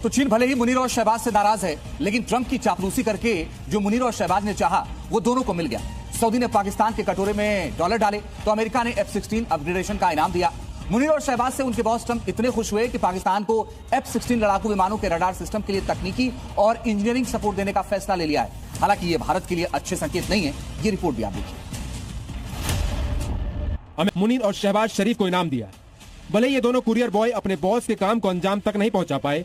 तो चीन भले ही मुनीर और शहबाज से नाराज है, लेकिन ट्रंप की चापलूसी करके जो मुनीर और शहबाज ने चाहा वो दोनों को मिल गया। सऊदी ने पाकिस्तान के कटोरे में डॉलर डाले तो अमेरिका ने F-16 अपग्रेडेशन का इनाम दिया। मुनीर और शहबाज से उनके बॉस ट्रंप इतने खुश हुए कि पाकिस्तान को F-16 लड़ाकू विमानों के रडार सिस्टम के लिए तकनीकी और इंजीनियरिंग सपोर्ट देने का फैसला ले लिया है। हालांकि ये भारत के लिए अच्छे संकेत नहीं है। ये रिपोर्ट भी आप देखिए। मुनीर और शहबाज शरीफ को इनाम दिया। भले ये दोनों कुरियर बॉय अपने बॉस के काम को अंजाम तक नहीं पहुंचा पाए,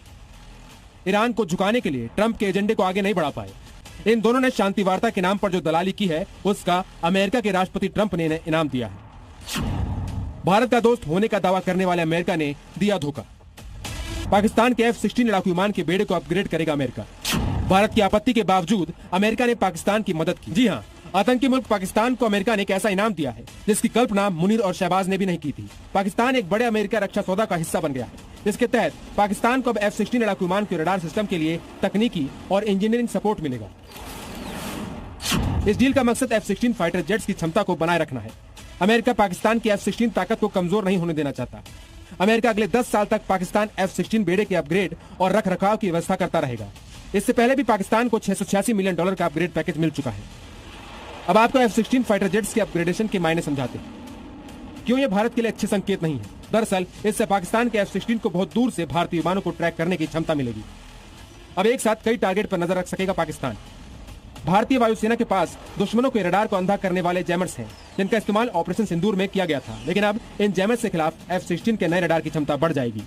ईरान को झुकाने के लिए ट्रंप के एजेंडे को आगे नहीं बढ़ा पाए, इन दोनों ने शांति वार्ता के नाम पर जो दलाली की है उसका अमेरिका के राष्ट्रपति ट्रंप ने इनाम दिया है। भारत का दोस्त होने का दावा करने वाले अमेरिका ने दिया धोखा। पाकिस्तान के F-16 लड़ाकू विमान के बेड़े को अपग्रेड करेगा अमेरिका। भारत की आपत्ति के बावजूद अमेरिका ने पाकिस्तान की मदद की। जी हाँ, आतंकी मुल्क पाकिस्तान को अमेरिका ने एक ऐसा इनाम दिया है जिसकी कल्पना मुनीर और शहबाज ने भी नहीं की थी। पाकिस्तान एक बड़े अमेरिका रक्षा सौदा का हिस्सा बन गया है। इसके तहत पाकिस्तान को अब F-16 लड़ाकू विमान के रडार सिस्टम के लिए तकनीकी और इंजीनियरिंग सपोर्ट मिलेगा। इस डील का मकसद F-16 फाइटर जेट्स की क्षमता को बनाए रखना है। अमेरिका पाकिस्तान की F-16 ताकत को कमजोर नहीं होने देना चाहता। अमेरिका अगले 10 साल तक पाकिस्तान F-16 बेड़े के अपग्रेड और रख रखाव की व्यवस्था करता रहेगा। इससे पहले भी पाकिस्तान को $686 मिलियन का अपग्रेड पैकेज मिल चुका है। अब आपको F-16 फाइटर जेट्स के अपग्रेडेशन के मायने समझाते हैं। क्यों ये भारत के लिए अच्छे संकेत नहीं है? दरअसल इससे पाकिस्तान के F-16 को बहुत दूर से भारतीय विमानों को ट्रैक करने की क्षमता मिलेगी। अब एक साथ कई टारगेट पर नजर रख सकेगा पाकिस्तान। भारतीय वायुसेना के पास दुश्मनों के रडार को अंधा करने वाले जैमर्स हैं, जिनका इस्तेमाल ऑपरेशन सिंदूर में किया गया था। लेकिन अब इन जैमर्स के खिलाफ F-16 के नए रडार की क्षमता बढ़ जाएगी।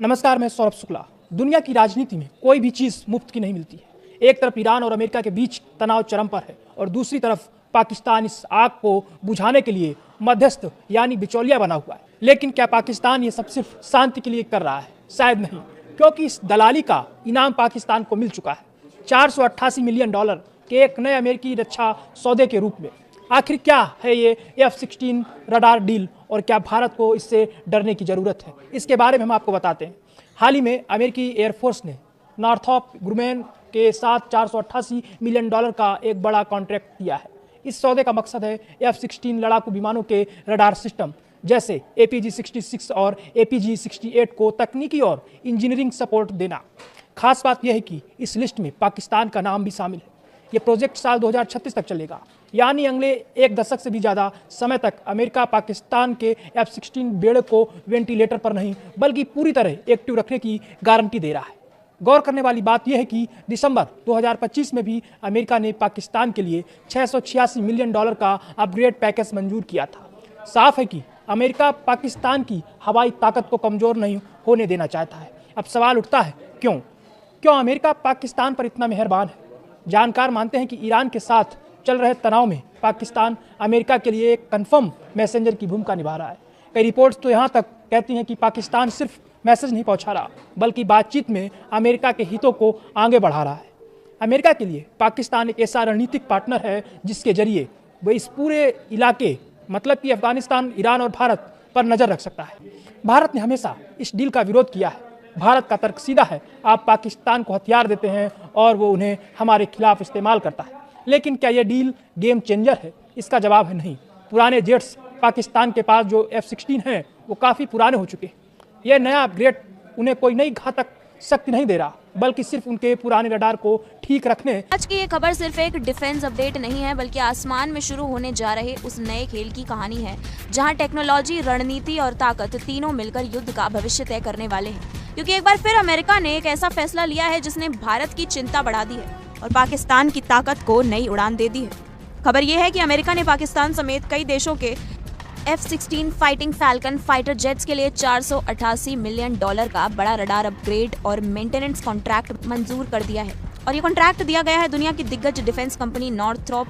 नमस्कार, मैं सौरभ शुक्ला। दुनिया की राजनीति में कोई भी चीज मुफ्त की नहीं मिलती है। एक तरफ ईरान और अमेरिका के बीच तनाव चरम पर है और दूसरी तरफ पाकिस्तान इस आग को बुझाने के लिए मध्यस्थ यानी बिचौलिया बना हुआ है। लेकिन क्या पाकिस्तान ये सब सिर्फ शांति के लिए कर रहा है? शायद नहीं, क्योंकि इस दलाली का इनाम पाकिस्तान को मिल चुका है $488 मिलियन के एक नए अमेरिकी रक्षा सौदे के रूप में। आखिर क्या है ये F-16 रडार डील और क्या भारत को इससे डरने की जरूरत है? इसके बारे में हम आपको बताते हैं। हाल ही में अमेरिकी एयरफोर्स ने नॉर्थरॉप ग्रुमेन के साथ $488 मिलियन का एक बड़ा कॉन्ट्रैक्ट दिया है। इस सौदे का मकसद है F-16 लड़ाकू विमानों के रडार सिस्टम जैसे APG-66 और APG-68 को तकनीकी और इंजीनियरिंग सपोर्ट देना। खास बात यह है कि इस लिस्ट में पाकिस्तान का नाम भी शामिल है। ये प्रोजेक्ट साल 2036 तक चलेगा, यानी अगले एक दशक से भी ज़्यादा समय तक अमेरिका पाकिस्तान के F-16 बेड़े को वेंटिलेटर पर नहीं बल्कि पूरी तरह एक्टिव रखने की गारंटी दे रहा है। गौर करने वाली बात यह है कि दिसंबर 2025 में भी अमेरिका ने पाकिस्तान के लिए $686 मिलियन का अपग्रेड पैकेज मंजूर किया था। साफ है कि अमेरिका पाकिस्तान की हवाई ताकत को कमज़ोर नहीं होने देना चाहता है। अब सवाल उठता है, क्यों अमेरिका पाकिस्तान पर इतना मेहरबान है? जानकार मानते हैं कि ईरान के साथ चल रहे तनाव में पाकिस्तान अमेरिका के लिए एक कन्फर्म मैसेंजर की भूमिका निभा रहा है। कई रिपोर्ट्स तो यहाँ तक कहती हैं कि पाकिस्तान सिर्फ मैसेज नहीं पहुँचा रहा बल्कि बातचीत में अमेरिका के हितों को आगे बढ़ा रहा है। अमेरिका के लिए पाकिस्तान एक ऐसा रणनीतिक पार्टनर है जिसके जरिए वह इस पूरे इलाके मतलब कि अफगानिस्तान, ईरान और भारत पर नज़र रख सकता है। भारत ने हमेशा इस डील का विरोध किया है। भारत का तर्क सीधा है, आप पाकिस्तान को हथियार देते हैं और वो उन्हें हमारे खिलाफ इस्तेमाल करता है। लेकिन क्या यह डील गेम चेंजर है? इसका जवाब है नहीं। पुराने जेट्स पाकिस्तान के पास जो F-16 हैं वो काफ़ी पुराने हो चुके हैं। यह नया अपग्रेड उन्हें कोई नई घातक शक्ति नहीं दे रहा बल्कि सिर्फ उनके पुराने रडार को ठीक रखने। आज की ये खबर सिर्फ एक डिफेंस अपडेट नहीं है बल्कि आसमान में शुरू होने जा रहे उस नए खेल की कहानी है जहां टेक्नोलॉजी, रणनीति और ताकत तीनों मिलकर युद्ध का भविष्य तय करने वाले हैं। क्योंकि एक बार फिर अमेरिका ने एक ऐसा फैसला लिया है जिसने भारत की चिंता बढ़ा दी है और पाकिस्तान की ताकत को नई उड़ान दे दी है। खबर यह है कि अमेरिका ने पाकिस्तान समेत कई देशों के F-16 fighting falcon fighter jets के लिए $488 मिलियन का बड़ा रडार अपग्रेड और मेंटेनेंस कॉन्ट्रैक्ट मंजूर कर दिया है। और ये कॉन्ट्रैक्ट दिया गया है दुनिया की दिग्गज डिफेंस कंपनी नॉर्थरॉप